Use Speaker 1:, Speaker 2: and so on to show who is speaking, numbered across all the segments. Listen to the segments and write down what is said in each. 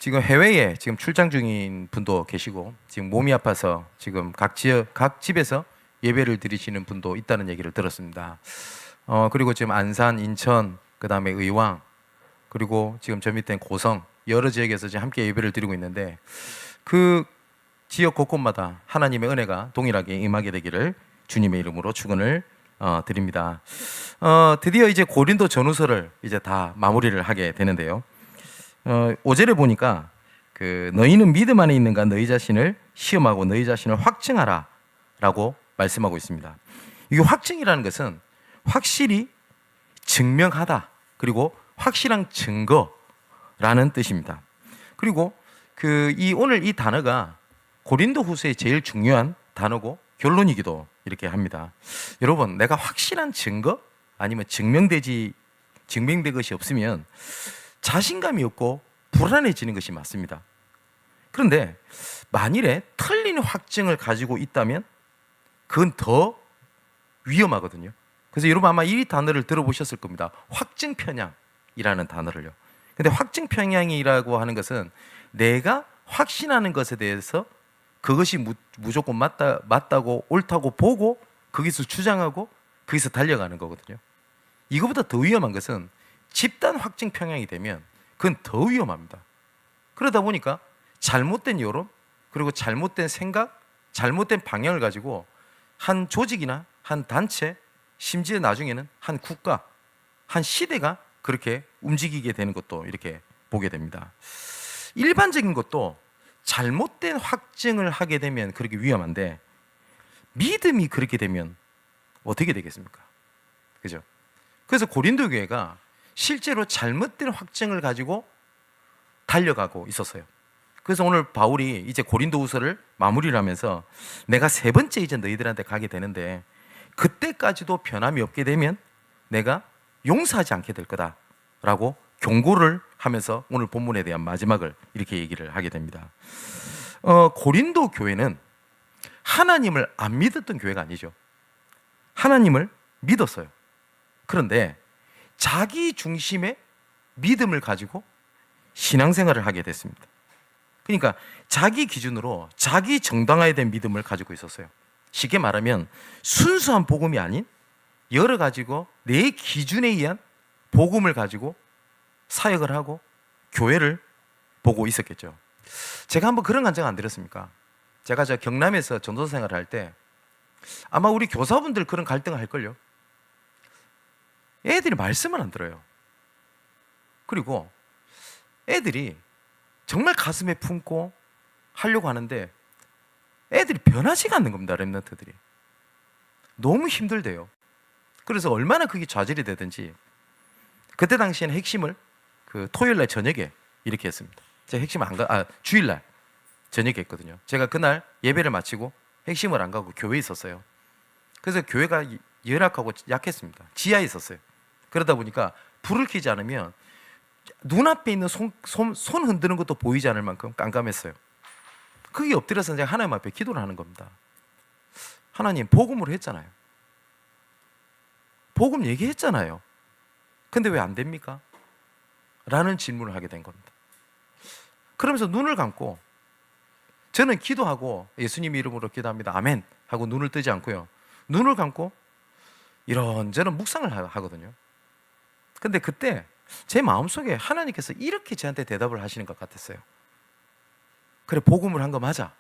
Speaker 1: 지금 해외에 지금 출장 중인 분도 계시고, 지금 몸이 아파서 지금 각 집에서 예배를 드리시는 분도 있다는 얘기를 들었습니다. 그리고 지금 안산, 인천, 그 다음에 의왕, 그리고 지금 저 밑에 고성, 여러 지역에서 지금 함께 예배를 드리고 있는데, 그 지역 곳곳마다 하나님의 은혜가 동일하게 임하게 되기를 주님의 이름으로 축원을 드립니다. 드디어 이제 고린도 전후서를 이제 다 마무리를 하게 되는데요. 5절에 보니까 너희는 믿음 안에 있는가 너희 자신을 시험하고 너희 자신을 확증하라 라고 말씀하고 있습니다. 이게 확증이라는 것은 확실히 증명하다, 그리고 확실한 증거라는 뜻입니다. 그리고 오늘 이 단어가 고린도 후서의 제일 중요한 단어고 결론이기도 이렇게 합니다. 여러분, 내가 확실한 증거 아니면 증명된 것이 없으면 자신감이 없고 불안해지는 것이 맞습니다. 그런데 만일에 틀린 확증을 가지고 있다면 그건 더 위험하거든요. 그래서 여러분 아마 이 단어를 들어보셨을 겁니다. 확증 편향이라는 단어를요. 근데 확증 편향이라고 하는 것은 내가 확신하는 것에 대해서 그것이 무조건 맞다고 옳다고 보고 거기서 주장하고 거기서 달려가는 거거든요. 이거보다 더 위험한 것은 집단 확증 편향이 되면 그건 더 위험합니다. 그러다 보니까 잘못된 여론, 그리고 잘못된 생각, 잘못된 방향을 가지고 한 조직이나 한 단체, 심지어 나중에는 한 국가, 한 시대가 그렇게 움직이게 되는 것도 이렇게 보게 됩니다. 일반적인 것도 잘못된 확증을 하게 되면 그렇게 위험한데, 믿음이 그렇게 되면 어떻게 되겠습니까? 그죠? 그래서 고린도 교회가 실제로 잘못된 확증을 가지고 달려가고 있었어요. 그래서 오늘 바울이 이제 고린도후서를 마무리를 하면서 내가 세 번째 이제 너희들한테 가게 되는데 그때까지도 변함이 없게 되면 내가 용서하지 않게 될 거다라고 경고를 하면서 오늘 본문에 대한 마지막을 이렇게 얘기를 하게 됩니다. 고린도 교회는 하나님을 안 믿었던 교회가 아니죠. 하나님을 믿었어요. 그런데 자기 중심의 믿음을 가지고 신앙생활을 하게 됐습니다. 그러니까 자기 기준으로 자기 정당화된 믿음을 가지고 있었어요. 쉽게 말하면 순수한 복음이 아닌 여러 가지고 내 기준에 의한 복음을 가지고 사역을 하고 교회를 보고 있었겠죠. 제가 한번 그런 간증 안 드렸습니까? 제가 저 경남에서 전도사 생활을 할 때 아마 우리 교사분들 그런 갈등을 할걸요. 애들이 말씀을 안 들어요. 그리고 애들이 정말 가슴에 품고 하려고 하는데 애들이 변하지가 않는 겁니다. 랩런트들이 너무 힘들대요. 그래서 얼마나 그게 좌절이 되든지 그때 당시에는 핵심을 토요일날 저녁에 이렇게 했습니다. 제가 핵심 주일날 저녁에 했거든요. 제가 그날 예배를 마치고 핵심을 안 가고 교회에 있었어요. 그래서 교회가 열악하고 약했습니다. 지하에 있었어요. 그러다 보니까 불을 켜지 않으면 눈앞에 있는 손 흔드는 것도 보이지 않을 만큼 깜깜했어요. 그게 엎드려서 제가 하나님 앞에 기도를 하는 겁니다. 하나님, 복음으로 했잖아요. 복음 얘기했잖아요. 근데 왜 안 됩니까? 라는 질문을 하게 된 겁니다. 그러면서 눈을 감고 저는 기도하고 예수님 이름으로 기도합니다. 아멘 하고 눈을 뜨지 않고요. 눈을 감고 이런저런 묵상을 하거든요. 근데 그때 제 마음속에 하나님께서 이렇게 저한테 대답을 하시는 것 같았어요. 그래, 복음을 한 거 맞아.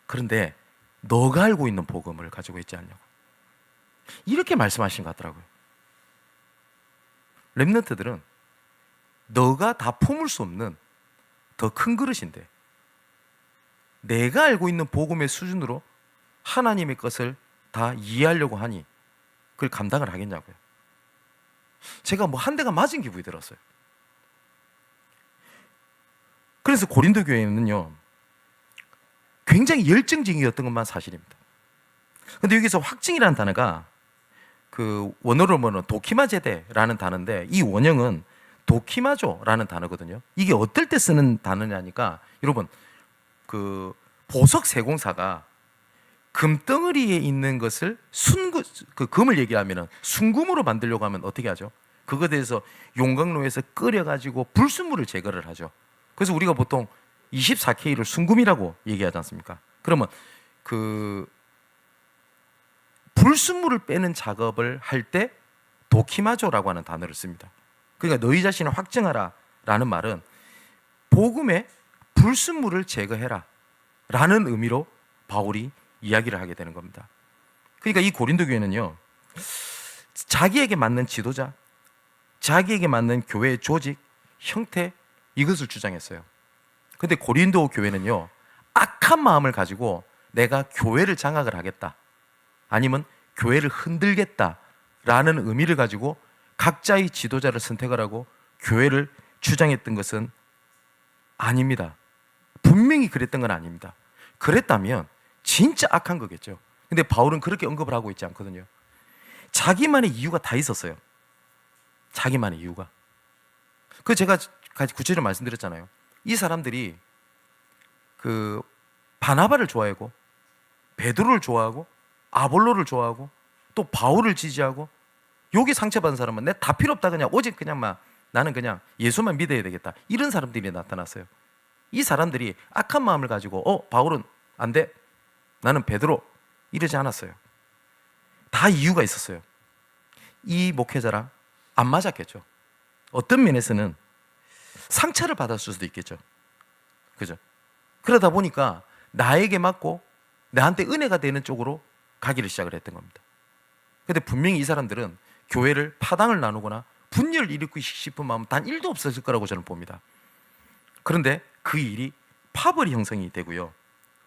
Speaker 1: 그런데 너가 알고 있는 복음을 가지고 있지 않냐고. 이렇게 말씀하신 것 같더라고요. 렘넌트들은 너가 다 품을 수 없는 더 큰 그릇인데 내가 알고 있는 복음의 수준으로 하나님의 것을 다 이해하려고 하니 그걸 감당을 하겠냐고요. 제가 한 대가 맞은 기분이 들었어요. 그래서 고린도 교회는요 굉장히 열정적이었던 것만 사실입니다. 근데 여기서 확증이라는 단어가 원어로 보면 도키마제데라는 단어인데 이 원형은 도키마조라는 단어거든요. 이게 어떨 때 쓰는 단어냐니까 여러분 그 보석 세공사가 금덩어리에 있는 것을 그 금을 얘기하면은 순금으로 만들려고 하면 어떻게 하죠? 그거에 대해서 용광로에서 끓여가지고 불순물을 제거를 하죠. 그래서 우리가 보통 24K를 순금이라고 얘기하지 않습니까? 그러면 그 불순물을 빼는 작업을 할 때 도키마조라고 하는 단어를 씁니다. 그러니까 너희 자신을 확증하라 라는 말은 복음의 불순물을 제거해라 라는 의미로 바울이 이야기를 하게 되는 겁니다. 그러니까 이 고린도 교회는요, 자기에게 맞는 지도자, 자기에게 맞는 교회의 조직, 형태, 이것을 주장했어요. 근데 고린도 교회는요, 악한 마음을 가지고 내가 교회를 장악을 하겠다, 아니면 교회를 흔들겠다 라는 의미를 가지고 각자의 지도자를 선택을 하고 교회를 주장했던 것은 아닙니다. 분명히 그랬던 건 아닙니다. 그랬다면 진짜 악한 거겠죠. 근데 바울은 그렇게 언급을 하고 있지 않거든요. 자기만의 이유가 다 있었어요. 자기만의 이유가. 그 제가 구체적으로 말씀드렸잖아요. 이 사람들이 그 바나바를 좋아하고 베드로를 좋아하고 아볼로를 좋아하고 또 바울을 지지하고 여기 상처받은 사람은 내 다 필요 없다, 그냥 오직 그냥 나는 그냥 예수만 믿어야 되겠다, 이런 사람들이 나타났어요. 이 사람들이 악한 마음을 가지고 바울은 안 돼, 나는 베드로, 이러지 않았어요. 다 이유가 있었어요. 이 목회자랑 안 맞았겠죠. 어떤 면에서는 상처를 받았을 수도 있겠죠. 그죠? 그러다 보니까 나에게 맞고 나한테 은혜가 되는 쪽으로 가기를 시작을 했던 겁니다. 근데 분명히 이 사람들은 교회를 파당을 나누거나 분열을 일으키고 싶은 마음은 단 1도 없었을 거라고 저는 봅니다. 그런데 그 일이 파벌이 형성이 되고요,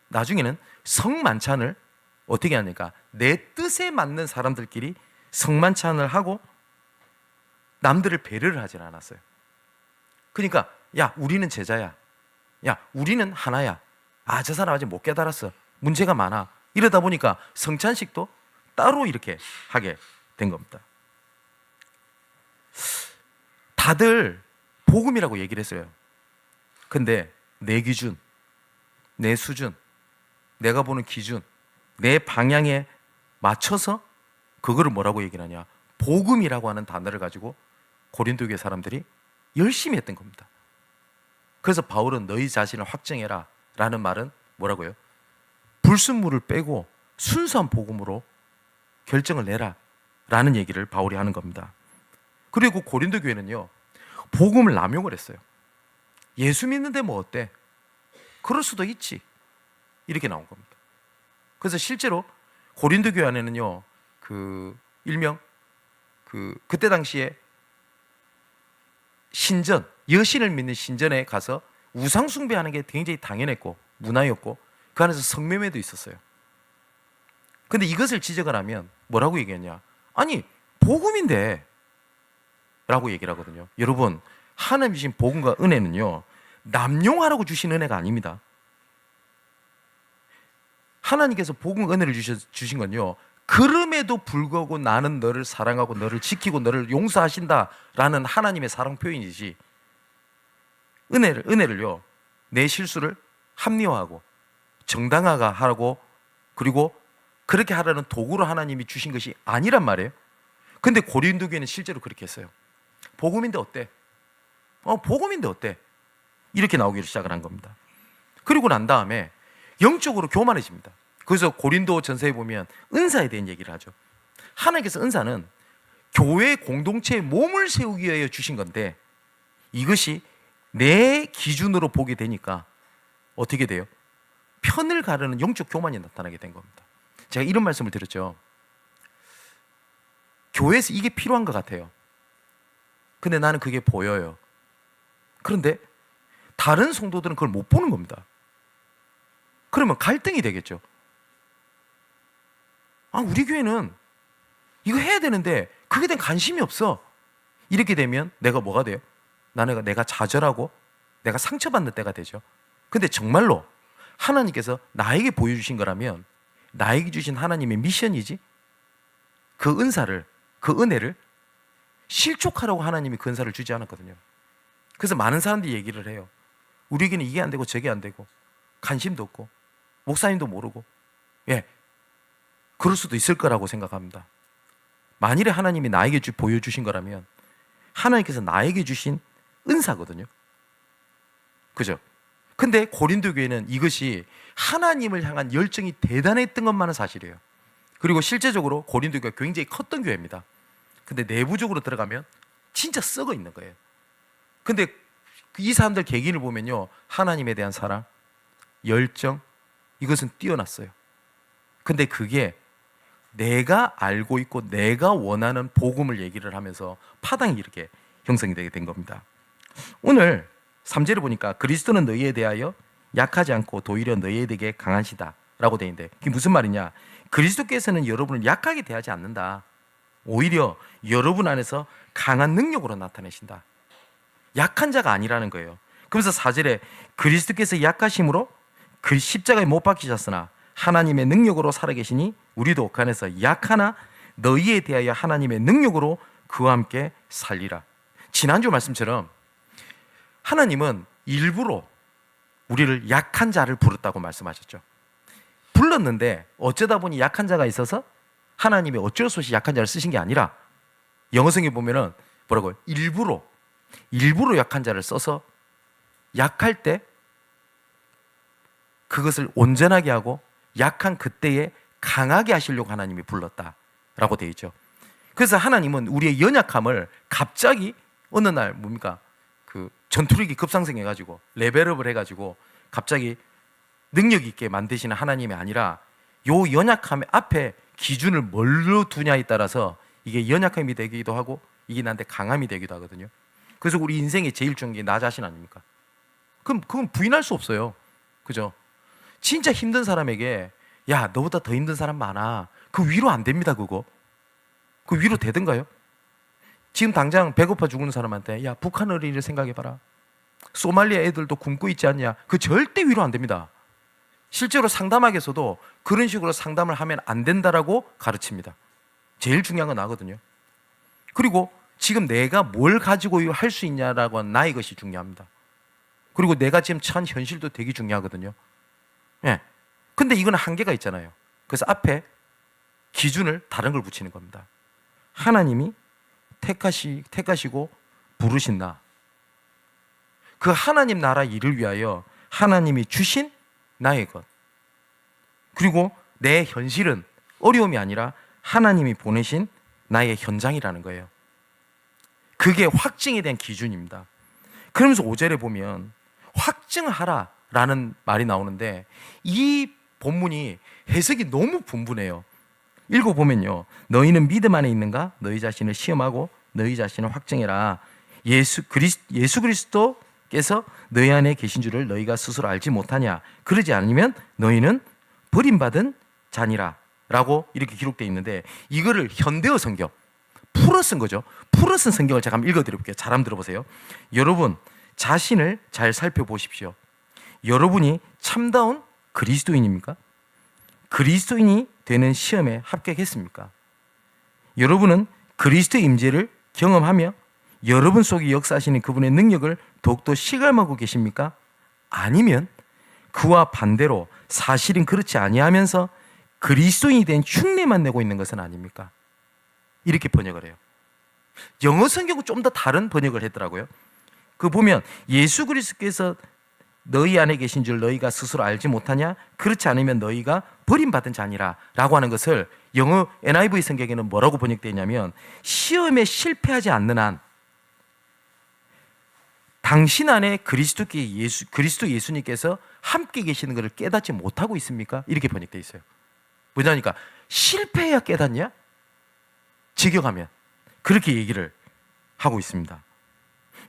Speaker 1: 나중에는 성만찬을 어떻게 하니까 내 뜻에 맞는 사람들끼리 성만찬을 하고 남들을 배려를 하진 않았어요. 그러니까 야, 우리는 제자야, 야, 우리는 하나야, 아, 저 사람 아직 못 깨달았어, 문제가 많아, 이러다 보니까 성찬식도 따로 이렇게 하게 된 겁니다. 다들 복음이라고 얘기를 했어요. 근데 내 기준, 내 수준, 내가 보는 기준, 내 방향에 맞춰서 그거를 뭐라고 얘기를 하냐, 복음이라고 하는 단어를 가지고 고린도 교회 사람들이 열심히 했던 겁니다. 그래서 바울은 너희 자신을 확증해라 라는 말은 뭐라고요? 불순물을 빼고 순수한 복음으로 결정을 내라 라는 얘기를 바울이 하는 겁니다. 그리고 고린도 교회는요, 복음을 남용을 했어요. 예수 믿는데 뭐 어때? 그럴 수도 있지, 이렇게 나온 겁니다. 그래서 실제로 고린도 교회 안에는요, 일명 그때 당시에 신전, 여신을 믿는 신전에 가서 우상 숭배하는 게 굉장히 당연했고 문화였고 그 안에서 성매매도 있었어요. 근데 이것을 지적을 하면 뭐라고 얘기했냐, 아니 복음인데 라고 얘기를 하거든요. 여러분, 하나님 주신 복음과 은혜는요, 남용하라고 주신 은혜가 아닙니다. 하나님께서 복음 은혜를 주신 건요, 그럼에도 불구하고 나는 너를 사랑하고 너를 지키고 너를 용서하신다라는 하나님의 사랑 표현이지, 은혜를요, 내 실수를 합리화하고 정당화가 하고 그리고 그렇게 하라는 도구로 하나님이 주신 것이 아니란 말이에요. 근데 고린도 교회는 실제로 그렇게 했어요. 복음인데 어때? 복음인데 어때? 이렇게 나오기를 시작을 한 겁니다. 그리고 난 다음에 영적으로 교만해집니다. 그래서 고린도 전서에 보면 은사에 대한 얘기를 하죠. 하나님께서 은사는 교회 공동체의 몸을 세우기 위하여 주신 건데 이것이 내 기준으로 보게 되니까 어떻게 돼요? 편을 가르는 영적 교만이 나타나게 된 겁니다. 제가 이런 말씀을 드렸죠. 교회에서 이게 필요한 것 같아요. 근데 나는 그게 보여요. 그런데 다른 성도들은 그걸 못 보는 겁니다. 그러면 갈등이 되겠죠. 우리 교회는 이거 해야 되는데 그게 된 관심이 없어. 이렇게 되면 내가 뭐가 돼요? 내가 좌절하고 내가 상처받는 때가 되죠. 근데 정말로 하나님께서 나에게 보여주신 거라면 나에게 주신 하나님의 미션이지, 그 은사를, 그 은혜를 실족하라고 하나님이 근사를 주지 않았거든요. 그래서 많은 사람들이 얘기를 해요. 우리에게는 이게 안 되고 저게 안 되고 관심도 없고 목사님도 모르고, 그럴 수도 있을 거라고 생각합니다. 만일에 하나님이 나에게 보여주신 거라면 하나님께서 나에게 주신 은사거든요. 그죠? 근데 고린도 교회는 이것이 하나님을 향한 열정이 대단했던 것만은 사실이에요. 그리고 실제적으로 고린도 교회가 굉장히 컸던 교회입니다. 근데 내부적으로 들어가면 진짜 썩어 있는 거예요. 근데 이 사람들 계기를 보면요, 하나님에 대한 사랑, 열정, 이것은 뛰어났어요. 근데 그게 내가 알고 있고 내가 원하는 복음을 얘기를 하면서 파당이 이렇게 형성이 되게 된 겁니다. 오늘 3절을 보니까 그리스도는 너희에 대하여 약하지 않고 도리어 너희에게 강하시다 라고 되어 있는데, 그게 무슨 말이냐? 그리스도께서는 여러분을 약하게 대하지 않는다. 오히려 여러분 안에서 강한 능력으로 나타내신다. 약한 자가 아니라는 거예요. 그래서 4절에 그리스도께서 약하심으로 그 십자가에 못 박히셨으나 하나님의 능력으로 살아계시니 우리도 그 안에서 약하나 너희에 대하여 하나님의 능력으로 그와 함께 살리라. 지난주 말씀처럼 하나님은 일부러 우리를 약한 자를 부르다고 말씀하셨죠. 불렀는데 어쩌다 보니 약한 자가 있어서 하나님이 어쩔 수 없이 약한 자를 쓰신 게 아니라, 영어성에 보면은 뭐라고요? 일부러 약한 자를 써서 약할 때 그것을 온전하게 하고 약한 그때에 강하게 하시려고 하나님이 불렀다라고 되어 있죠. 그래서 하나님은 우리의 연약함을 갑자기 어느 날 그 전투력이 급상승해가지고 레벨업을 해가지고 갑자기 능력 있게 만드시는 하나님이 아니라, 요 연약함 앞에 기준을 뭘로 두냐에 따라서 이게 연약함이 되기도 하고 이게 나한테 강함이 되기도 하거든요. 그래서 우리 인생의 제일 중요한 게 나 자신 아닙니까? 그럼 그건 부인할 수 없어요. 그죠? 진짜 힘든 사람에게 야, 너보다 더 힘든 사람 많아, 그 위로 안 됩니다. 그 위로 되든가요? 지금 당장 배고파 죽는 사람한테 야, 북한 어린이를 생각해봐라, 소말리아 애들도 굶고 있지 않냐, 그 절대 위로 안 됩니다. 실제로 상담학에서도 그런 식으로 상담을 하면 안 된다라고 가르칩니다. 제일 중요한 건 나거든요. 그리고 지금 내가 뭘 가지고 할 수 있냐라고 하는 나의 것이 중요합니다. 그리고 내가 지금 처한 현실도 되게 중요하거든요. 근데 이건 한계가 있잖아요. 그래서 앞에 기준을 다른 걸 붙이는 겁니다. 하나님이 택하시고 부르신 나, 그 하나님 나라 일을 위하여 하나님이 주신 나의 것, 그리고 내 현실은 어려움이 아니라 하나님이 보내신 나의 현장이라는 거예요. 그게 확증에 대한 기준입니다. 그러면서 5절에 보면 확증하라 라는 말이 나오는데, 이 본문이 해석이 너무 분분해요. 읽어보면요, 너희는 믿음 안에 있는가? 너희 자신을 시험하고 너희 자신을 확증해라. 예수 그리스도께서 너희 안에 계신 줄을 너희가 스스로 알지 못하냐? 그러지 않으면 너희는 버림받은 자니라 라고 이렇게 기록되어 있는데, 이거를 현대어 성경 풀어 쓴 거죠. 풀어 쓴 성경을 제가 한번 읽어드릴게요. 잘 한번 들어보세요. 여러분 자신을 잘 살펴보십시오. 여러분이 참다운 그리스도인입니까? 그리스도인이 되는 시험에 합격했습니까? 여러분은 그리스도의 임재를 경험하며 여러분 속에 역사하시는 그분의 능력을 더욱더 실감하고 계십니까? 아니면 그와 반대로 사실은 그렇지 아니하면서 그리스도인이 된 흉내만 내고 있는 것은 아닙니까? 이렇게 번역을 해요. 영어 성경은 좀 더 다른 번역을 했더라고요. 그 보면 예수 그리스도께서 너희 안에 계신 줄 너희가 스스로 알지 못하냐? 그렇지 않으면 너희가 버림받은 자니라 라고 하는 것을 영어 NIV 성경에는 뭐라고 번역되어 있냐면, 시험에 실패하지 않는 한 당신 안에 그리스도 예수님께서 함께 계시는 것을 깨닫지 못하고 있습니까? 이렇게 번역되어 있어요. 뭐냐니까 실패해야 깨닫냐? 직역하면 그렇게 얘기를 하고 있습니다.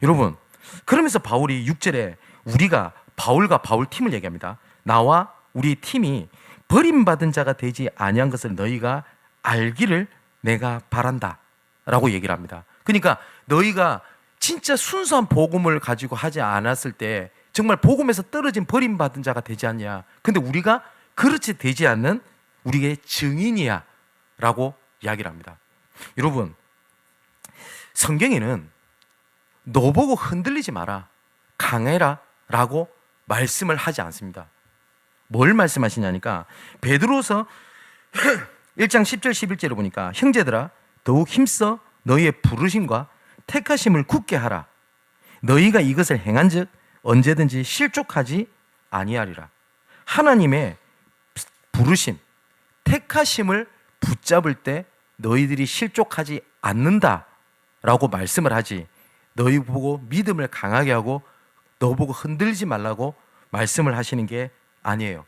Speaker 1: 여러분, 그러면서 바울이 6절에 우리가 바울과 바울 팀을 얘기합니다. 나와 우리 팀이 버림받은 자가 되지 아니한 것을 너희가 알기를 내가 바란다 라고 얘기를 합니다. 그러니까 너희가 진짜 순수한 복음을 가지고 하지 않았을 때 정말 복음에서 떨어진 버림받은 자가 되지 않냐. 근데 우리가 그렇지 되지 않는 우리의 증인이야 라고 이야기를 합니다. 여러분, 성경에는 너 보고 흔들리지 마라, 강해라 라고 말씀을 하지 않습니다. 뭘 말씀하시냐니까 베드로서 1장 10절 11절을 보니까 형제들아 더욱 힘써 너희의 부르심과 택하심을 굳게 하라. 너희가 이것을 행한즉 언제든지 실족하지 아니하리라. 하나님의 부르심, 택하심을 붙잡을 때 너희들이 실족하지 않는다라고 말씀을 하지, 너희 보고 믿음을 강하게 하고 너 보고 흔들지 말라고 말씀을 하시는 게 아니에요.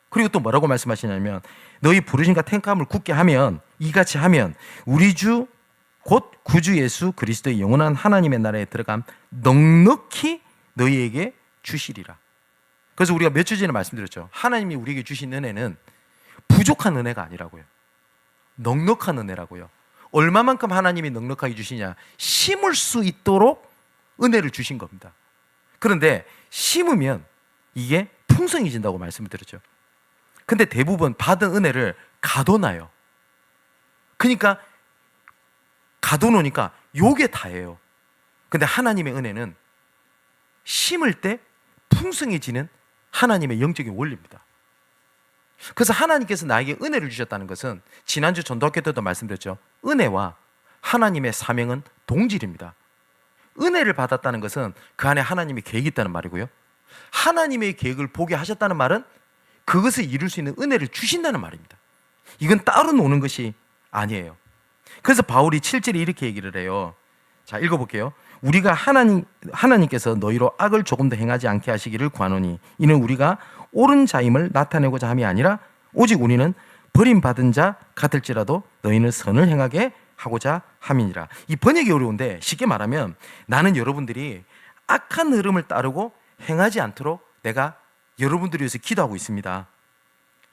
Speaker 1: 그리고 또 뭐라고 말씀하시냐면 너희 부르심과 택함을 굳게 하면, 이같이 하면 우리 주 곧 구주 예수 그리스도의 영원한 하나님의 나라에 들어감 넉넉히 너희에게 주시리라. 그래서 우리가 몇 주 전에 말씀드렸죠. 하나님이 우리에게 주신 은혜는 부족한 은혜가 아니라고요. 넉넉한 은혜라고요. 얼마만큼 하나님이 넉넉하게 주시냐? 심을 수 있도록 은혜를 주신 겁니다. 그런데 심으면 이게 풍성해진다고 말씀을 드렸죠. 근데 대부분 받은 은혜를 가둬놔요. 그러니까 가둬놓으니까 요게 다예요. 근데 하나님의 은혜는 심을 때 풍성해지는 하나님의 영적인 원리입니다. 그래서 하나님께서 나에게 은혜를 주셨다는 것은, 지난주 전도학교 때도 말씀드렸죠. 은혜와 하나님의 사명은 동질입니다. 은혜를 받았다는 것은 그 안에 하나님의 계획이 있다는 말이고요, 하나님의 계획을 보게 하셨다는 말은 그것을 이룰 수 있는 은혜를 주신다는 말입니다. 이건 따로 노는 것이 아니에요. 그래서 바울이 7절에 이렇게 얘기를 해요. 자, 읽어볼게요. 우리가 하나님께서 너희로 악을 조금 더 행하지 않게 하시기를 구하노니 이는 우리가 옳은 자임을 나타내고자 함이 아니라 오직 우리는 버림받은 자 같을지라도 너희는 선을 행하게 하고자 함이니라. 이 번역이 어려운데 쉽게 말하면 나는 여러분들이 악한 흐름을 따르고 행하지 않도록 내가 여러분들을 위해서 기도하고 있습니다.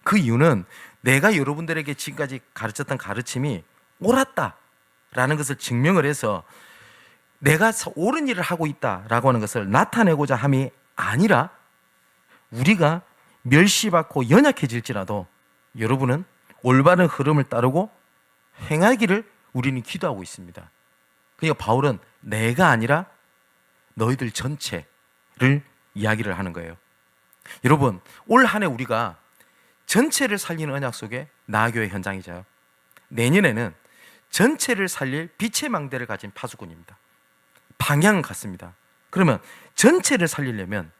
Speaker 1: 그 이유는 내가 여러분들에게 지금까지 가르쳤던 가르침이 옳았다라는 것을 증명을 해서 내가 옳은 일을 하고 있다라고 하는 것을 나타내고자 함이 아니라, 우리가 멸시받고 연약해질지라도 여러분은 올바른 흐름을 따르고 행하기를 우리는 기도하고 있습니다. 그러니까 바울은 내가 아니라 너희들 전체를 이야기를 하는 거예요. 여러분, 올 한 해 우리가 전체를 살리는 언약 속에 나아교회 현장이죠. 내년에는 전체를 살릴 빛의 망대를 가진 파수꾼입니다. 방향은 같습니다. 그러면 전체를 살리려면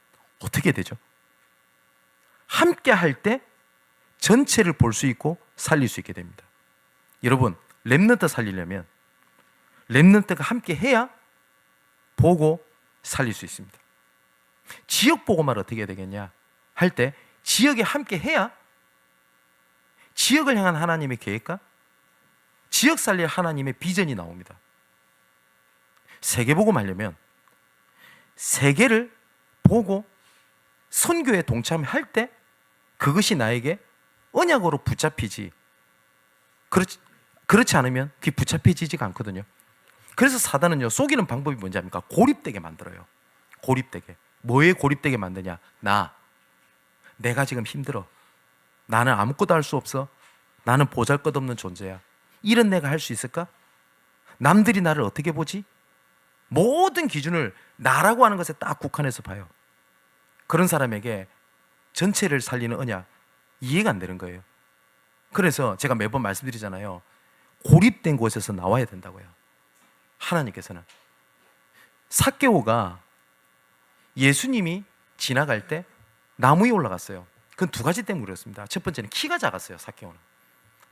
Speaker 1: 어떻게 되죠? 함께 할 때 전체를 볼 수 있고 살릴 수 있게 됩니다. 여러분, 렘넌트 살리려면 렘넌트가 함께 해야 보고 살릴 수 있습니다. 지역 보고만 어떻게 해야 되겠냐 할 때 지역에 함께 해야 지역을 향한 하나님의 계획과 지역 살릴 하나님의 비전이 나옵니다. 세계 복음 하려면 세계를 보고 선교에 동참할 때 그것이 나에게 언약으로 붙잡히지, 그렇지 않으면 그게 붙잡혀지지가 않거든요. 그래서 사단은요, 속이는 방법이 뭔지 압니까? 고립되게 만들어요. 고립되게. 뭐에 고립되게 만드냐? 내가 지금 힘들어. 나는 아무것도 할 수 없어. 나는 보잘것없는 존재야. 이런 내가 할 수 있을까? 남들이 나를 어떻게 보지? 모든 기준을 나라고 하는 것에 딱 국한해서 봐요. 그런 사람에게 전체를 살리는 언약, 이해가 안 되는 거예요. 그래서 제가 매번 말씀드리잖아요. 고립된 곳에서 나와야 된다고요. 하나님께서는. 삭개오가 예수님이 지나갈 때 나무 위에 올라갔어요. 그건 두 가지 때문에 그렇습니다. 첫 번째는 키가 작았어요, 삭개오는.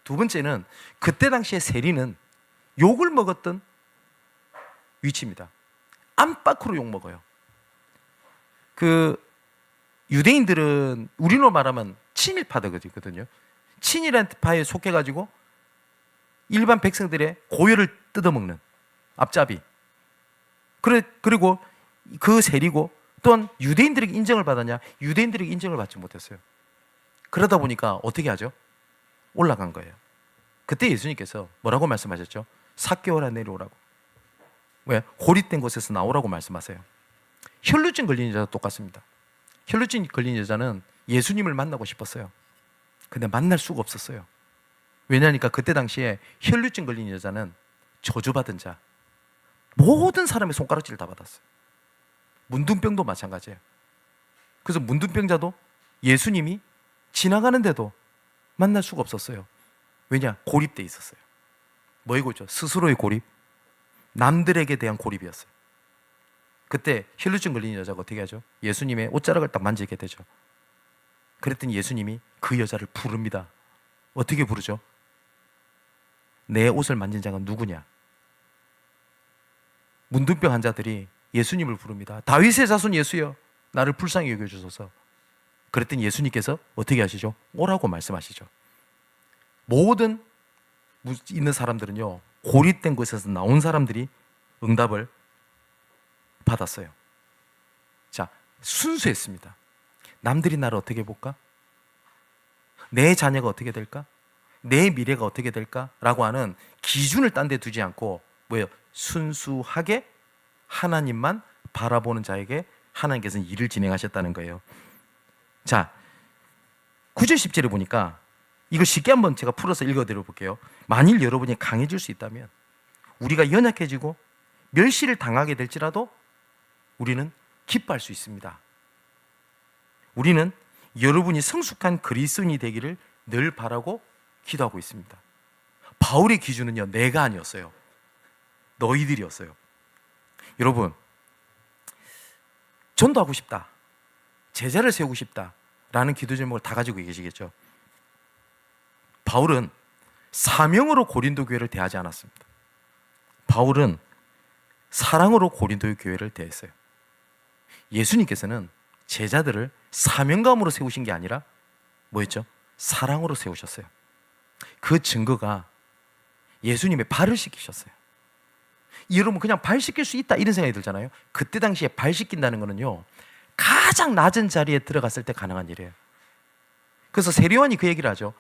Speaker 1: 두 번째는 그때 당시에 세리는 욕을 먹었던 위치입니다. 안팎으로 욕 먹어요. 그 유대인들은 우리로 말하면 친일파거든요. 친일파에 속해가지고 일반 백성들의 고열을 뜯어먹는 앞잡이. 그리고 그 세리고 또한 유대인들에게 인정을 받았냐? 유대인들에게 인정을 받지 못했어요. 그러다 보니까 어떻게 하죠? 올라간 거예요. 그때 예수님께서 뭐라고 말씀하셨죠? 삭개오라 내려오라고. 왜? 고립된 곳에서 나오라고 말씀하세요. 혈루증 걸린 여자도 똑같습니다. 혈루증 걸린 여자는 예수님을 만나고 싶었어요. 근데 만날 수가 없었어요. 왜냐하니까 그때 당시에 혈루증 걸린 여자는 저주받은 자, 모든 사람의 손가락질을 다 받았어요. 문둥병도 마찬가지예요. 그래서 문둥병자도 예수님이 지나가는데도 만날 수가 없었어요. 왜냐? 고립돼 있었어요. 뭐의 고립이죠? 스스로의 고립, 남들에게 대한 고립이었어요. 그때 혈루증 걸린 여자가 어떻게 하죠? 예수님의 옷자락을 딱 만지게 되죠. 그랬더니 예수님이 그 여자를 부릅니다. 어떻게 부르죠? 내 옷을 만진 자가 누구냐? 문둥병 환자들이 예수님을 부릅니다. 다윗의 자손 예수여, 나를 불쌍히 여겨주소서. 그랬더니 예수님께서 어떻게 하시죠? 오라고 말씀하시죠. 모든 있는 사람들은요, 고립된 곳에서 나온 사람들이 응답을 받았어요. 자, 순수했습니다. 남들이 나를 어떻게 볼까? 내 자녀가 어떻게 될까? 내 미래가 어떻게 될까? 라고 하는 기준을 딴 데 두지 않고 뭐예요? 순수하게 하나님만 바라보는 자에게 하나님께서는 일을 진행하셨다는 거예요. 자, 9절 10절에 보니까 이거 쉽게 한번 제가 풀어서 읽어드려 볼게요. 만일 여러분이 강해질 수 있다면, 우리가 연약해지고 멸시를 당하게 될지라도 우리는 기뻐할 수 있습니다. 우리는 여러분이 성숙한 그리스도인이 되기를 늘 바라고 기도하고 있습니다. 바울의 기준은요, 내가 아니었어요. 너희들이었어요. 여러분, 전도하고 싶다, 제자를 세우고 싶다 라는 기도 제목을 다 가지고 계시겠죠. 바울은 사명으로 고린도 교회를 대하지 않았습니다. 바울은 사랑으로 고린도 교회를 대했어요. 예수님께서는 제자들을 사명감으로 세우신 게 아니라 뭐였죠? 사랑으로 세우셨어요. 그 증거가 예수님의 발을 씻기셨어요. 여러분, 그냥 발 씻길 수 있다 이런 생각이 들잖아요. 그때 당시에 발 씻긴다는 거는요, 가장 낮은 자리에 들어갔을 때 가능한 일이에요. 그래서 세례요한이 그 얘기를 하죠.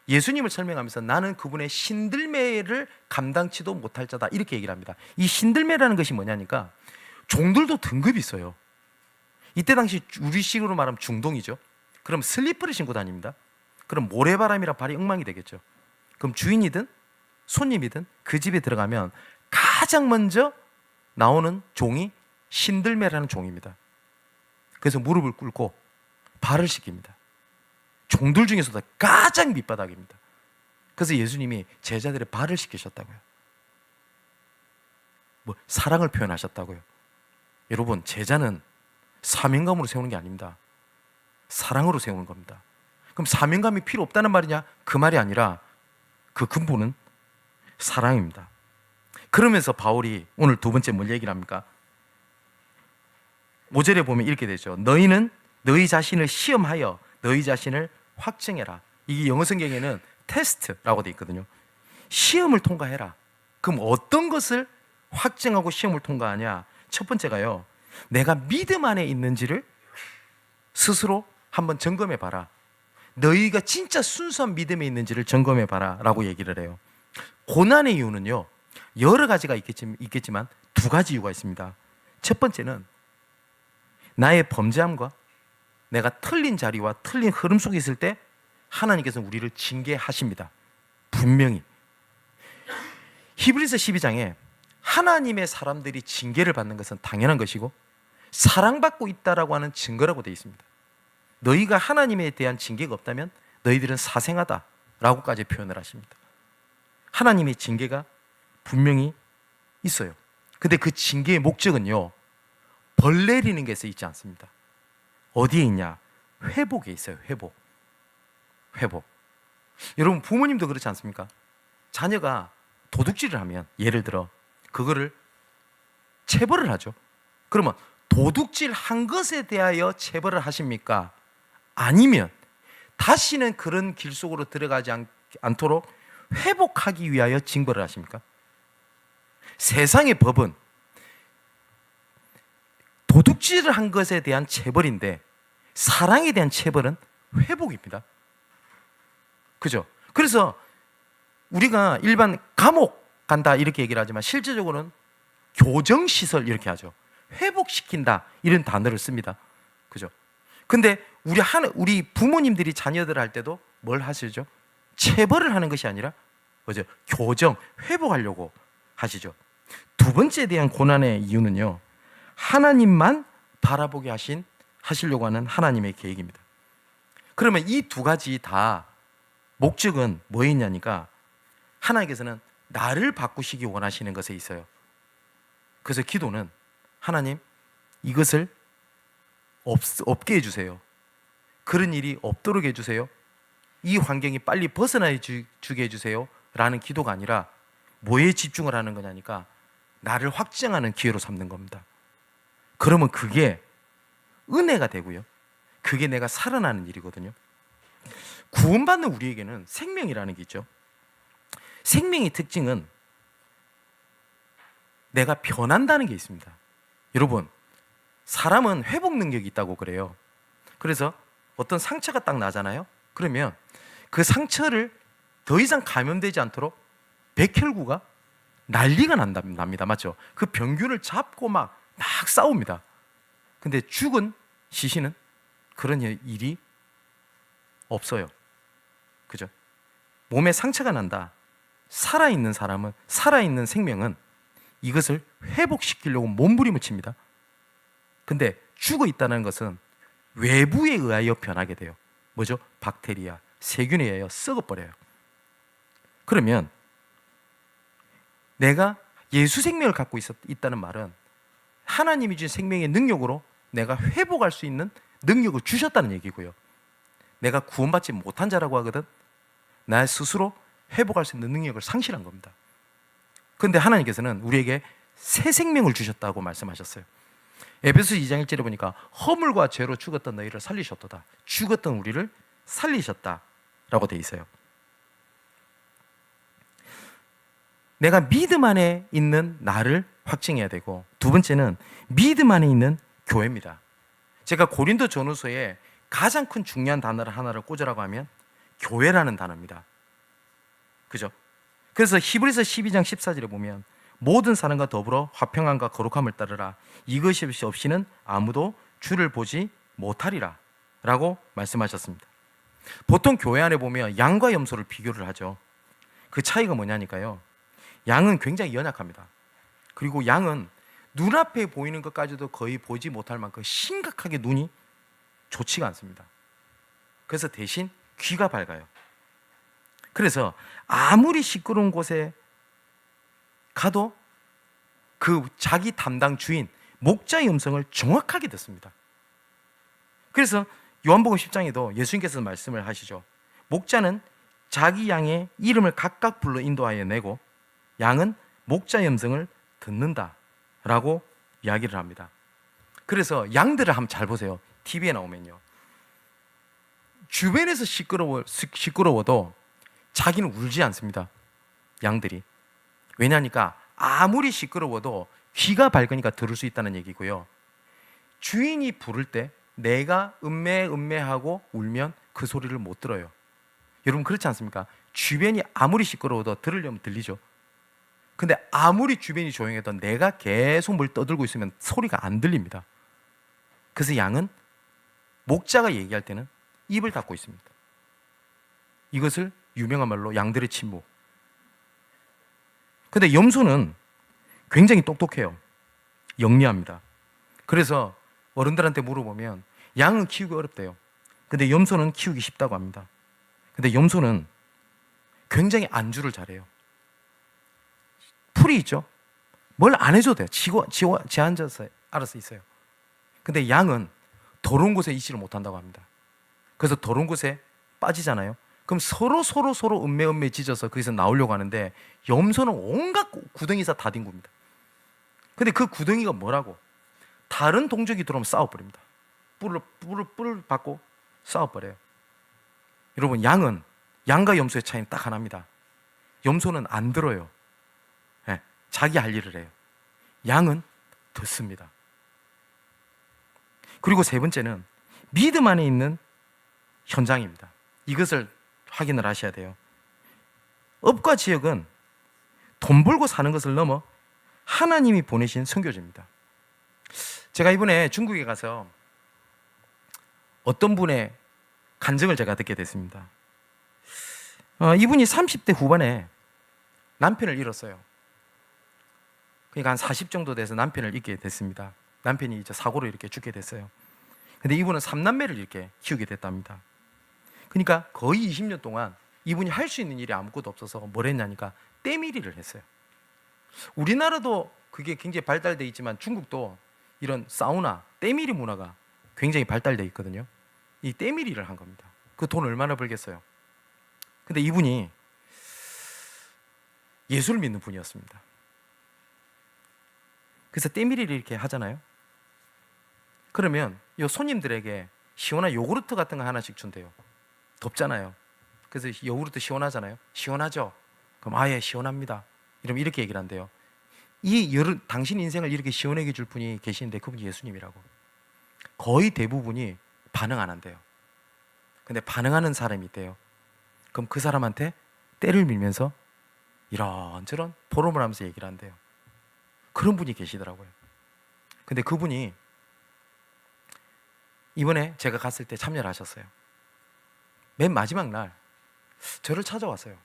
Speaker 1: 예수님을 설명하면서 나는 그분의 신들매를 감당치도 못할 자다 이렇게 얘기를 합니다. 이 신들매라는 것이 뭐냐니까 종들도 등급이 있어요. 이때 당시 우리식으로 말하면 중동이죠. 그럼 슬리퍼를 신고 다닙니다. 그럼 모래바람이라 발이 엉망이 되겠죠. 그럼 주인이든 손님이든 그 집에 들어가면 가장 먼저 나오는 종이 신들매라는 종입니다. 그래서 무릎을 꿇고 발을 씻깁니다. 종들 중에서도 가장 밑바닥입니다. 그래서 예수님이 제자들의 발을 씻기셨다고요. 뭐 사랑을 표현하셨다고요. 여러분, 제자는 사명감으로 세우는 게 아닙니다. 사랑으로 세우는 겁니다. 그럼 사명감이 필요 없다는 말이냐? 그 말이 아니라 그 근본은 사랑입니다. 그러면서 바울이 오늘 두 번째 뭘 얘기를 합니까? 5절에 보면 이렇게 되죠. 너희는 너희 자신을 시험하여 너희 자신을 확증해라. 이게 영어 성경에는 테스트라고 되어 있거든요. 시험을 통과해라. 그럼 어떤 것을 확증하고 시험을 통과하냐? 첫 번째가요, 내가 믿음 안에 있는지를 스스로 한번 점검해 봐라. 너희가 진짜 순수한 믿음에 있는지를 점검해 봐라 라고 얘기를 해요. 고난의 이유는요, 여러 가지가 있겠지만 두 가지 이유가 있습니다. 첫 번째는 나의 범죄함과 내가 틀린 자리와 틀린 흐름 속에 있을 때 하나님께서는 우리를 징계하십니다. 분명히. 히브리서 12장에 하나님의 사람들이 징계를 받는 것은 당연한 것이고 사랑받고 있다라고 하는 증거라고 되어 있습니다. 너희가 하나님에 대한 징계가 없다면 너희들은 사생하다라고까지 표현을 하십니다. 하나님의 징계가 분명히 있어요. 근데 그 징계의 목적은요, 벌 내리는 것에 있지 않습니다. 어디에 있냐? 회복에 있어요. 회복. 여러분, 부모님도 그렇지 않습니까? 자녀가 도둑질을 하면 예를 들어 그거를 체벌을 하죠. 그러면 도둑질 한 것에 대하여 체벌을 하십니까? 아니면 다시는 그런 길 속으로 들어가지 않도록 회복하기 위하여 징벌을 하십니까? 세상의 법은 도둑질을 한 것에 대한 체벌인데 사랑에 대한 체벌은 회복입니다. 그죠? 그래서 우리가 일반 감옥 간다 이렇게 얘기를 하지만 실제적으로는 교정시설 이렇게 하죠. 회복시킨다 이런 단어를 씁니다. 그죠? 근데 우리 부모님들이 자녀들을 할 때도 뭘 하시죠? 체벌을 하는 것이 아니라 뭐죠? 교정, 회복하려고 하시죠. 두 번째에 대한 고난의 이유는요, 하나님만 바라보게 하시려고 하는 하나님의 계획입니다. 그러면 이 두 가지 다 목적은 뭐였냐니까, 하나님께서는 나를 바꾸시기 원하시는 것에 있어요. 그래서 기도는 하나님, 이것을 없게 해주세요. 그런 일이 없도록 해주세요. 이 환경이 빨리 벗어나 주게 해주세요 라는 기도가 아니라 뭐에 집중을 하는 거냐니까, 나를 확증하는 기회로 삼는 겁니다. 그러면 그게 은혜가 되고요, 그게 내가 살아나는 일이거든요. 구원받는 우리에게는 생명이라는 게 있죠. 생명의 특징은 내가 변한다는 게 있습니다. 여러분, 사람은 회복 능력이 있다고 그래요. 그래서 어떤 상처가 딱 나잖아요. 그러면 그 상처를 더 이상 감염되지 않도록 백혈구가 난리가 납니다. 맞죠? 그 병균을 잡고 막 싸웁니다. 근데 죽은 시신은 그런 일이 없어요. 그죠? 몸에 상처가 난다. 살아있는 사람은, 살아있는 생명은 이것을 회복시키려고 몸부림을 칩니다. 근데 죽어 있다는 것은 외부에 의하여 변하게 돼요. 뭐죠? 박테리아, 세균에 의하여 썩어버려요. 그러면 내가 예수 생명을 갖고 있다는 말은 하나님이 주신 생명의 능력으로 내가 회복할 수 있는 능력을 주셨다는 얘기고요. 내가 구원받지 못한 자라고 하거든, 나 스스로 회복할 수 있는 능력을 상실한 겁니다. 그런데 하나님께서는 우리에게 새 생명을 주셨다고 말씀하셨어요. 에베소서 2장 1절에 보니까 허물과 죄로 죽었던 너희를 살리셨도다. 죽었던 우리를 살리셨다라고 돼 있어요. 내가 믿음 안에 있는 나를 확증해야 되고, 두 번째는 믿음 안에 있는 교회입니다. 제가 고린도 전후서에 가장 큰 중요한 단어를 하나를 꽂으라고 하면 교회라는 단어입니다. 그죠? 그래서 히브리서 12장 14절에 보면 모든 사람과 더불어 화평함과 거룩함을 따르라. 이것이 없이는 아무도 주를 보지 못하리라 라고 말씀하셨습니다. 보통 교회 안에 보면 양과 염소를 비교를 하죠. 그 차이가 뭐냐니까요, 양은 굉장히 연약합니다. 그리고 양은 눈앞에 보이는 것까지도 거의 보지 못할 만큼 심각하게 눈이 좋지가 않습니다. 그래서 대신 귀가 밝아요. 그래서 아무리 시끄러운 곳에 가도 그 자기 담당 주인 목자의 음성을 정확하게 듣습니다. 그래서 요한복음 10장에도 예수님께서 말씀을 하시죠. 목자는 자기 양의 이름을 각각 불러 인도하여 내고 양은 목자의 음성을 듣는다 라고 이야기를 합니다. 그래서 양들을 한번 잘 보세요. TV에 나오면요, 주변에서 시끄러워도 자기는 울지 않습니다. 양들이. 왜냐니까 아무리 시끄러워도 귀가 밝으니까 들을 수 있다는 얘기고요. 주인이 부를 때 내가 음매하고 울면 그 소리를 못 들어요. 여러분 그렇지 않습니까? 주변이 아무리 시끄러워도 들으려면 들리죠. 근데 아무리 주변이 조용해도 내가 계속 뭘 떠들고 있으면 소리가 안 들립니다. 그래서 양은 목자가 얘기할 때는 입을 닫고 있습니다. 이것을 유명한 말로 양들의 침묵. 근데 염소는 굉장히 똑똑해요. 영리합니다. 그래서 어른들한테 물어보면 양은 키우기 어렵대요. 근데 염소는 키우기 쉽다고 합니다. 근데 염소는 굉장히 안주를 잘해요. 풀이 있죠. 뭘 안 해줘도 돼요. 지 앉아서 알아서 있어요. 근데 양은 더러운 곳에 있지를 못한다고 합니다. 그래서 더러운 곳에 빠지잖아요. 그럼 서로 음매 짖어서 거기서 나오려고 하는데 염소는 온갖 구덩이에서 다 뒹굽니다. 근데 그 구덩이가 뭐라고? 다른 동족이 들어오면 싸워버립니다. 뿔을 받고 싸워버려요. 여러분 양과 염소의 차이는 딱 하나입니다. 염소는 안 들어요. 네, 자기 할 일을 해요. 양은 듣습니다. 그리고 세 번째는 믿음 안에 있는 현장입니다. 이것을 확인을 하셔야 돼요. 업과 지역은 돈 벌고 사는 것을 넘어 하나님이 보내신 선교지입니다. 제가 이번에 중국에 가서 어떤 분의 간증을 제가 듣게 됐습니다. 이분이 30대 후반에 남편을 잃었어요. 그러니까 한 40 정도 돼서 남편을 잊게 됐습니다. 남편이 이제 사고로 이렇게 죽게 됐어요. 근데 이분은 3남매를 이렇게 키우게 됐답니다. 그러니까 거의 20년 동안 이분이 할 수 있는 일이 아무것도 없어서 뭘 했냐니까 때밀이를 했어요. 우리나라도 그게 굉장히 발달되어 있지만 중국도 이런 사우나, 때밀이 문화가 굉장히 발달되어 있거든요. 이 때밀이를 한 겁니다. 그 돈 얼마나 벌겠어요? 근데 이분이 예수를 믿는 분이었습니다. 그래서 때밀이를 이렇게 하잖아요. 그러면 이 손님들에게 시원한 요구르트 같은 거 하나씩 준대요. 덥잖아요. 그래서 요구르트 시원하잖아요. 시원하죠? 그럼 아예 시원합니다. 이러면 이렇게 얘기를 한대요. 이 여름, 당신 인생을 이렇게 시원하게 해줄 분이 계시는데 그분이 예수님이라고. 거의 대부분이 반응 안 한대요. 근데 반응하는 사람이 있대요. 그럼 그 사람한테 때를 밀면서 이런저런 포럼을 하면서 얘기를 한대요. 그런 분이 계시더라고요. 근데 그분이 이번에 제가 갔을 때 참여를 하셨어요. 맨 마지막 날 저를 찾아왔어요.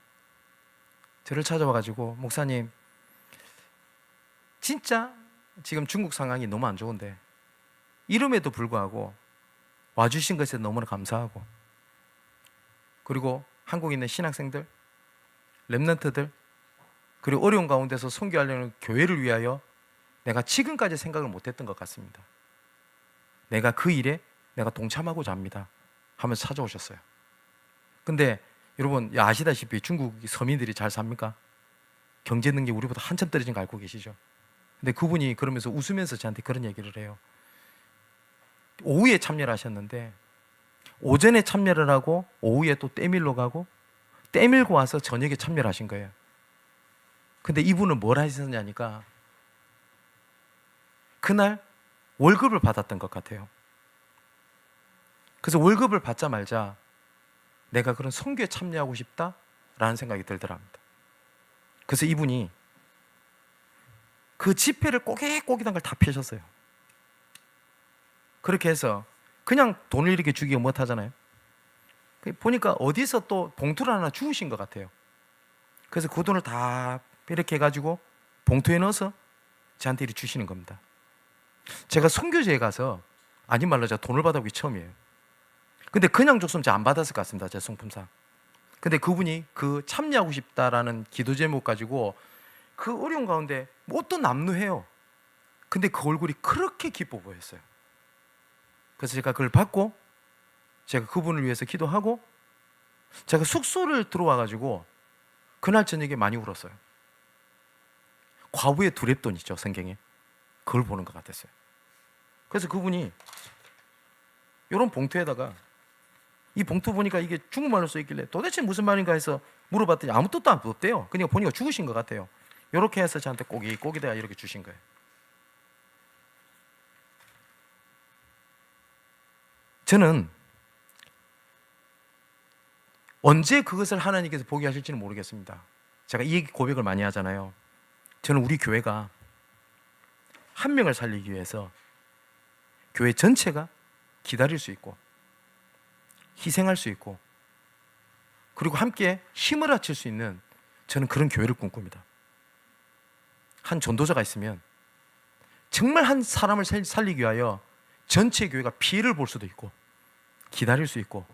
Speaker 1: 저를 찾아와가지고 목사님 진짜 지금 중국 상황이 너무 안 좋은데 이름에도 불구하고 와주신 것에 너무나 감사하고, 그리고 한국에 있는 신학생들, 렘넌트들, 그리고 어려운 가운데서 선교하려는 교회를 위하여 내가 지금까지 생각을 못했던 것 같습니다. 내가 그 일에 내가 동참하고자 합니다 하면서 찾아오셨어요. 근데 여러분 아시다시피 중국 서민들이 잘 삽니까? 경제 능력이 우리보다 한참 떨어진 거 알고 계시죠? 근데 그분이 그러면서 웃으면서 저한테 그런 얘기를 해요. 오후에 참여를 하셨는데 오전에 참여를 하고 오후에 또 때밀러 가고 때밀고 와서 저녁에 참여를 하신 거예요. 근데 이분은 뭘 하셨냐니까 그날 월급을 받았던 것 같아요. 그래서 월급을 받자 말자 내가 그런 선교에 참여하고 싶다라는 생각이 들더랍니다. 그래서 이분이 그 지폐를 꼬깃꼬깃한 걸 다 펴셨어요. 그렇게 해서 그냥 돈을 이렇게 주기가 못하잖아요. 보니까 어디서 또 봉투를 하나 주우신 것 같아요. 그래서 그 돈을 다 이렇게 해가지고 봉투에 넣어서 저한테 이렇게 주시는 겁니다. 제가 선교제에 가서 아닌 말로 제가 돈을 받아보기 처음이에요. 근데 그냥 줬으면 제가 안 받았을 것 같습니다. 제 성품상. 근데 그분이 그 참여하고 싶다라는 기도 제목 가지고 그 어려운 가운데 뭣도 남루해요. 근데 그 얼굴이 그렇게 기뻐 보였어요. 그래서 제가 그걸 받고 제가 그분을 위해서 기도하고 제가 숙소를 들어와 가지고 그날 저녁에 많이 울었어요. 과부의 두렙돈 있죠, 성경에. 그걸 보는 것 같았어요. 그래서 그분이 이런 봉투에다가 이 봉투 보니까 이게 중국말로 써 있길래 도대체 무슨 말인가 해서 물어봤더니 아무 뜻도 안 없대요. 그러니까 보니까 죽으신 것 같아요. 이렇게 해서 저한테 꼬깃꼬깃에다 이렇게 주신 거예요. 저는 언제 그것을 하나님께서 보게 하실지는 모르겠습니다. 제가 이 고백을 많이 하잖아요. 저는 우리 교회가 한 명을 살리기 위해서 교회 전체가 기다릴 수 있고 희생할 수 있고 그리고 함께 힘을 합칠 수 있는 저는 그런 교회를 꿈꿉니다. 한 전도자가 있으면 정말 한 사람을 살리기 위하여 전체 교회가 피해를 볼 수도 있고 기다릴 수 있고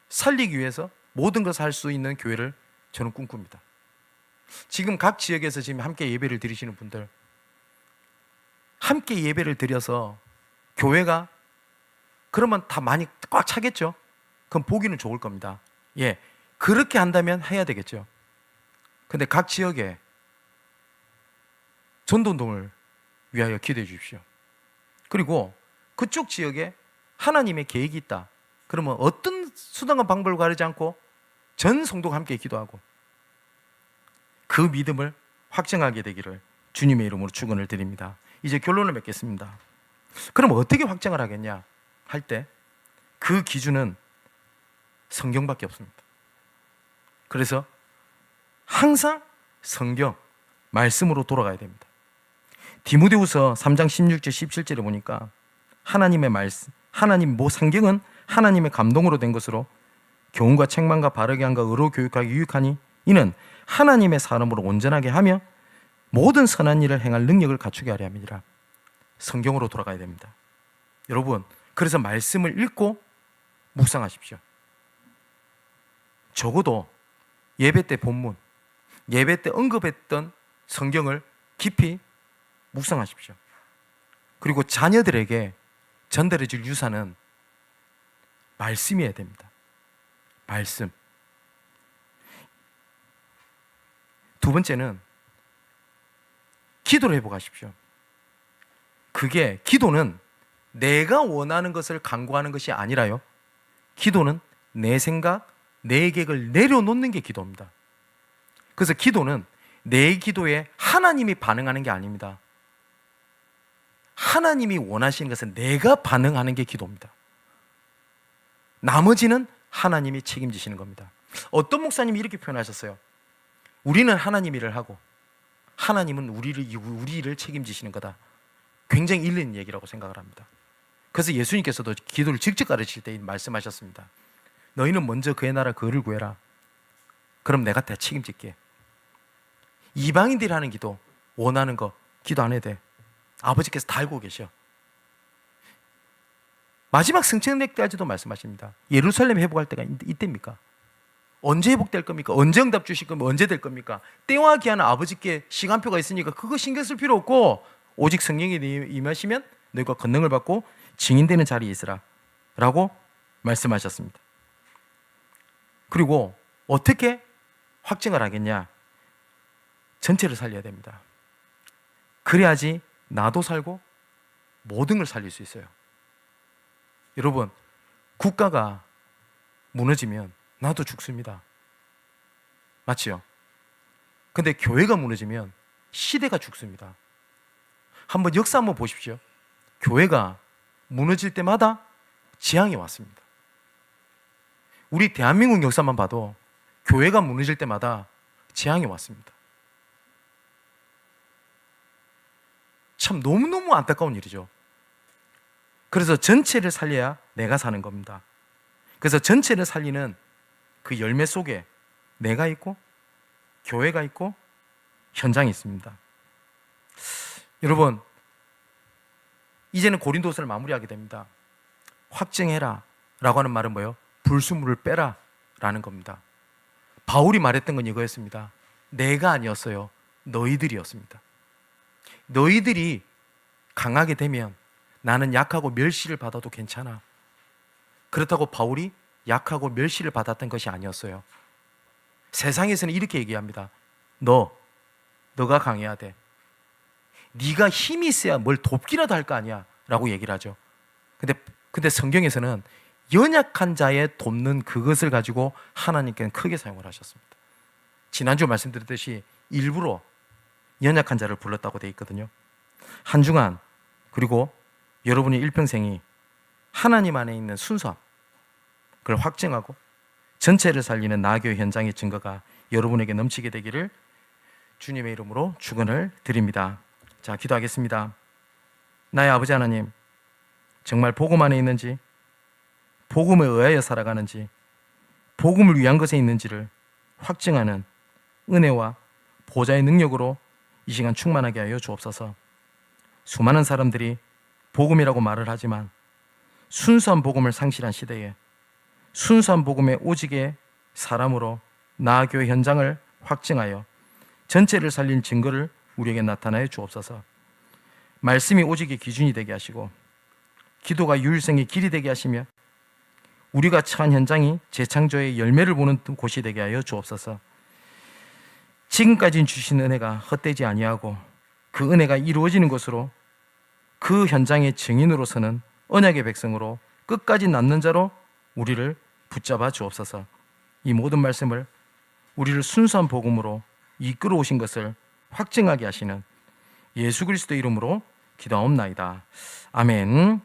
Speaker 1: 살리기 위해서 모든 것을 할 수 있는 교회를 저는 꿈꿉니다. 지금 각 지역에서 지금 함께 예배를 드리시는 분들, 함께 예배를 드려서 교회가 그러면 다 많이 꽉 차겠죠? 그럼 보기는 좋을 겁니다. 예, 그렇게 한다면 해야 되겠죠. 근데 각 지역에 전도운동을 위하여 기도해 주십시오. 그리고 그쪽 지역에 하나님의 계획이 있다. 그러면 어떤 수단과 방법을 가리지 않고 전 성도가 함께 기도하고 그 믿음을 확증하게 되기를 주님의 이름으로 축원을 드립니다. 이제 결론을 맺겠습니다. 그럼 어떻게 확증을 하겠냐 할 때 그 기준은 성경밖에 없습니다. 그래서 항상 성경 말씀으로 돌아가야 됩니다. 디모데후서 3장 16절 17절에 보니까 하나님의 말씀, 성경은 하나님의 감동으로 된 것으로 교훈과 책망과 바르게 함과 의로 교육하기 유익하니 이는 하나님의 사람으로 온전하게 하며 모든 선한 일을 행할 능력을 갖추게 하려 함이니라. 성경으로 돌아가야 됩니다. 여러분, 그래서 말씀을 읽고 묵상하십시오. 적어도 예배 때 본문, 예배 때 언급했던 성경을 깊이 묵상하십시오. 그리고 자녀들에게 전달해줄 유산은 말씀이어야 됩니다. 말씀. 두 번째는 기도를 해보가십시오. 그게, 기도는 내가 원하는 것을 간구하는 것이 아니라요, 기도는 내 생각, 내 계획을 내려놓는 게 기도입니다. 그래서 기도는 내 기도에 하나님이 반응하는 게 아닙니다. 하나님이 원하시는 것은 내가 반응하는 게 기도입니다. 나머지는 하나님이 책임지시는 겁니다. 어떤 목사님이 이렇게 표현하셨어요. 우리는 하나님 일을 하고 하나님은 우리 일을 책임지시는 거다. 굉장히 일리 있는 얘기라고 생각을 합니다. 그래서 예수님께서도 기도를 직접 가르칠 때 말씀하셨습니다. 너희는 먼저 그의 나라 그를 구해라. 그럼 내가 다 책임질게. 이방인들이 하는 기도, 원하는 거 기도 안 해도 돼. 아버지께서 다 알고 계셔. 마지막 승천될 때까지도 말씀하십니다. 예루살렘 회복할 때가 이때입니까? 언제 회복될 겁니까? 언제 응답 주실 겁니까? 언제 될 겁니까? 때와 기한은 아버지께 시간표가 있으니까 그거 신경 쓸 필요 없고 오직 성령이 임하시면 너희가 권능을 받고 증인되는 자리에 있으라 라고 말씀하셨습니다. 그리고 어떻게 확증을 하겠냐? 전체를 살려야 됩니다. 그래야지 나도 살고 모든 걸 살릴 수 있어요. 여러분, 국가가 무너지면 나도 죽습니다. 맞지요? 근데 교회가 무너지면 시대가 죽습니다. 한번 역사 한번 보십시오. 교회가 무너질 때마다 재앙이 왔습니다. 우리 대한민국 역사만 봐도 교회가 무너질 때마다 재앙이 왔습니다. 참 너무너무 안타까운 일이죠. 그래서 전체를 살려야 내가 사는 겁니다. 그래서 전체를 살리는 그 열매 속에 내가 있고 교회가 있고 현장이 있습니다. 여러분, 이제는 고린도서를 마무리하게 됩니다. 확증해라 라고 하는 말은 뭐예요? 불순물을 빼라 라는 겁니다. 바울이 말했던 건 이거였습니다. 내가 아니었어요. 너희들이었습니다. 너희들이 강하게 되면 나는 약하고 멸시를 받아도 괜찮아. 그렇다고 바울이 약하고 멸시를 받았던 것이 아니었어요. 세상에서는 이렇게 얘기합니다. 너가 강해야 돼. 네가 힘이 있어야 뭘 돕기라도 할 거 아니야 라고 얘기를 하죠. 근데 성경에서는 연약한 자의 돕는 그것을 가지고 하나님께는 크게 사용을 하셨습니다. 지난주 말씀드렸듯이 일부러 연약한 자를 불렀다고 되어 있거든요. 한 주간 그리고 여러분의 일평생이 하나님 안에 있는 순수함, 그걸 확증하고 전체를 살리는 나교의 현장의 증거가 여러분에게 넘치게 되기를 주님의 이름으로 축원을 드립니다. 자, 기도하겠습니다. 나의 아버지 하나님, 정말 복음 안에 있는지, 복음에 의하여 살아가는지, 복음을 위한 것에 있는지를 확증하는 은혜와 보좌의 능력으로 이 시간 충만하게 하여 주옵소서. 수많은 사람들이 복음이라고 말을 하지만 순수한 복음을 상실한 시대에 순수한 복음의 오직의 사람으로 나아교회 현장을 확증하여 전체를 살린 증거를 우리에게 나타나여 주옵소서. 말씀이 오직의 기준이 되게 하시고 기도가 유일성의 길이 되게 하시며 우리가 처한 현장이 재창조의 열매를 보는 곳이 되게 하여 주옵소서. 지금까지 주신 은혜가 헛되지 아니하고 그 은혜가 이루어지는 것으로 그 현장의 증인으로서는 언약의 백성으로 끝까지 남는 자로 우리를 붙잡아 주옵소서. 이 모든 말씀을 우리를 순수한 복음으로 이끌어 오신 것을 확증하게 하시는 예수 그리스도의 이름으로 기도하옵나이다. 아멘.